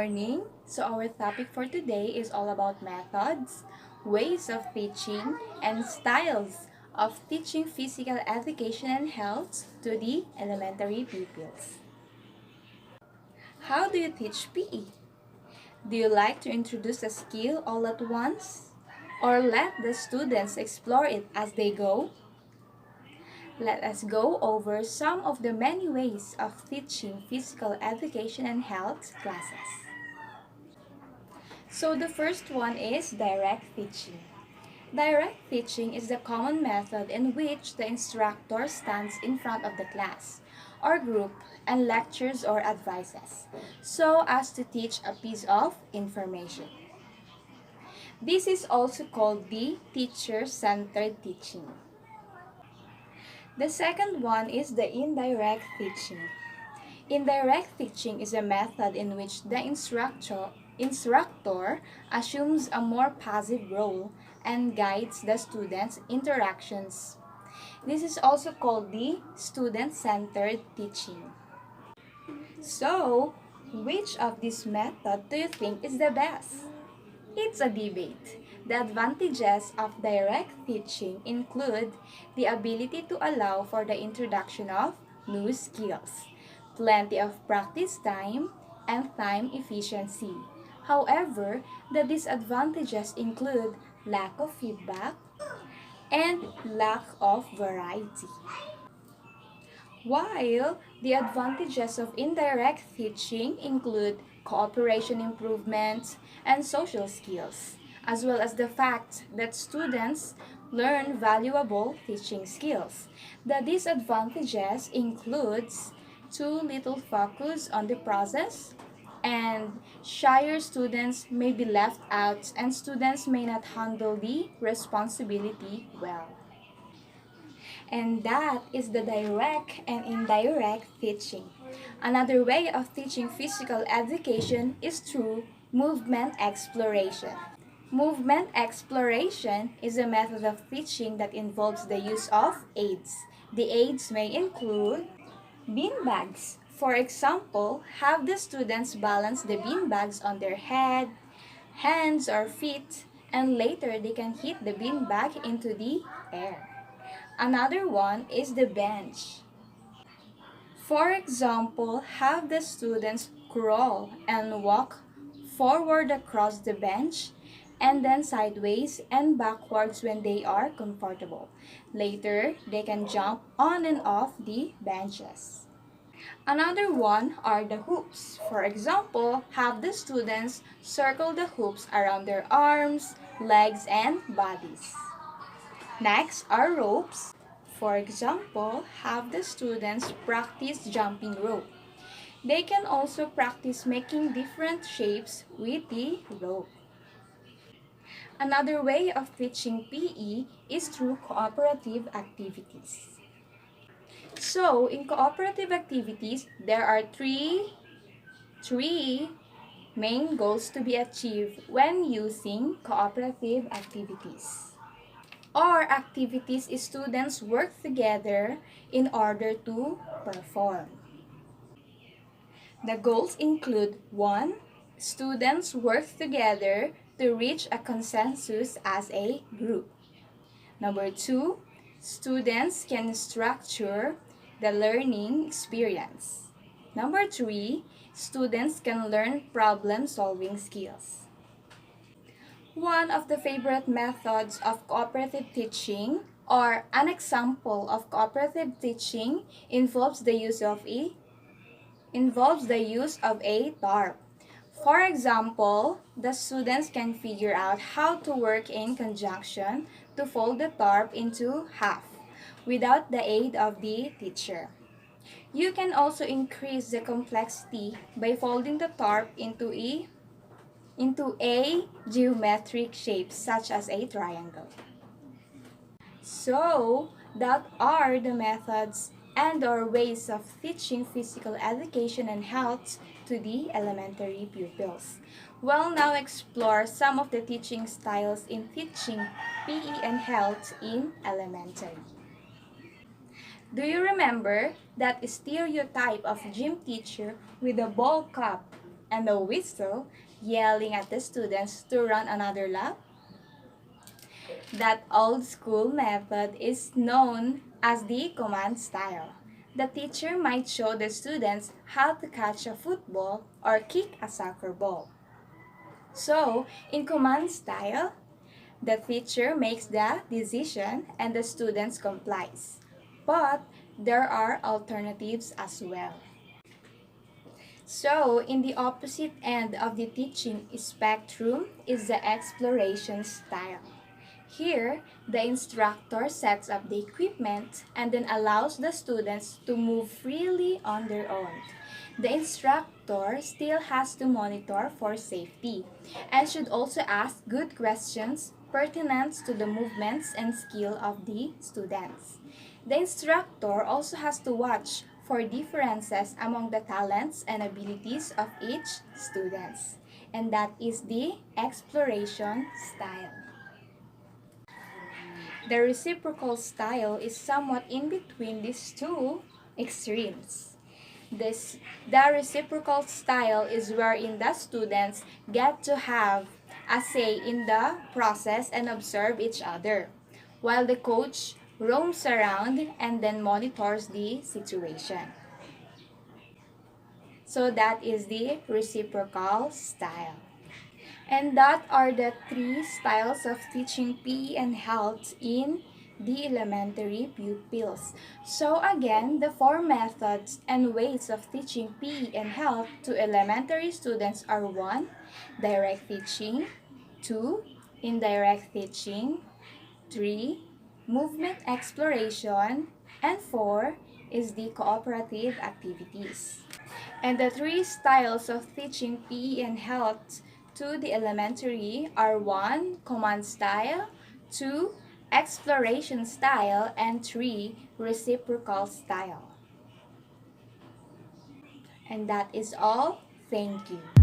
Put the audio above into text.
morning. So our topic for today is all about methods, ways of teaching, and styles of teaching physical education and health to the elementary pupils. How do you teach PE? Do you like to introduce a skill all at once? Or let the students explore it as they go? Let us go over some of the many ways of teaching physical education and health classes. So the first one is direct teaching. Direct teaching is the common method in which the instructor stands in front of the class or group and lectures or advises, so as to teach a piece of information. This is also called the teacher-centered teaching. The second one is the indirect teaching. Indirect teaching is a method in which the instructor assumes a more passive role and guides the students' interactions. This is also called the student-centered teaching. So, which of these methods do you think is the best? It's a debate. The advantages of direct teaching include the ability to allow for the introduction of new skills, plenty of practice time, and time efficiency. However, the disadvantages include lack of feedback and lack of variety. While the advantages of indirect teaching include cooperation improvements and social skills, as well as the fact that students learn valuable teaching skills. The disadvantages includes too little focus on the process, and shyer students may be left out and students may not handle the responsibility well. And that is the direct and indirect teaching. Another way of teaching physical education is through movement exploration. Movement exploration is a method of teaching that involves the use of aids. The aids may include bean bags. For example, have the students balance the bean bags on their head, hands, or feet, and later they can hit the bean bag into the air. Another one is the bench. For example, have the students crawl and walk forward across the bench and then sideways and backwards when they are comfortable. Later, they can jump on and off the benches. Another one are the hoops. For example, have the students circle the hoops around their arms, legs, and bodies. Next are ropes. For example, have the students practice jumping rope. They can also practice making different shapes with the rope. Another way of teaching PE is through cooperative activities. So, in cooperative activities, there are three main goals to be achieved when using cooperative activities. Or activities students work together in order to perform. The goals include 1. Students work together to reach a consensus as a group. Number 2. Students can structure the learning experience. Number 3. Students can learn problem-solving skills. One of the favorite methods of cooperative teaching or an example of cooperative teaching involves the use of a tarp. For example, the students can figure out how to work in conjunction to fold the tarp into half without the aid of the teacher. You can also increase the complexity by folding the tarp into a geometric shape such as a triangle. So, that are the methods and or ways of teaching physical education and health to the elementary pupils. We'll now explore some of the teaching styles in teaching PE and health in elementary. Do you remember that stereotype of gym teacher with a ball cap and a whistle, yelling at the students to run another lap. That old school method is known as the command style. The teacher might show the students how to catch a football or kick a soccer ball. So, in command style, the teacher makes the decision and the students complies. But there are alternatives as well. So, in the opposite end of the teaching spectrum is the exploration style. Here, the instructor sets up the equipment and then allows the students to move freely on their own. The instructor still has to monitor for safety and should also ask good questions pertinent to the movements and skill of the students. The instructor also has to watch for differences among the talents and abilities of each students. And that is the exploration style. The reciprocal style is somewhat in between these two extremes. The reciprocal style is wherein the students get to have a say in the process and observe each other, while the coach roams around and then monitors the situation. So that is the reciprocal style. And that are the three styles of teaching PE and health in the elementary pupils. So again, the four methods and ways of teaching PE and health to elementary students are 1. Direct teaching, 2. Indirect teaching, 3. Movement exploration, and 4 is the cooperative activities. And the three styles of teaching PE and health to the elementary are 1. Command style, 2. Exploration style, and 3. Reciprocal style. And that is all. Thank you.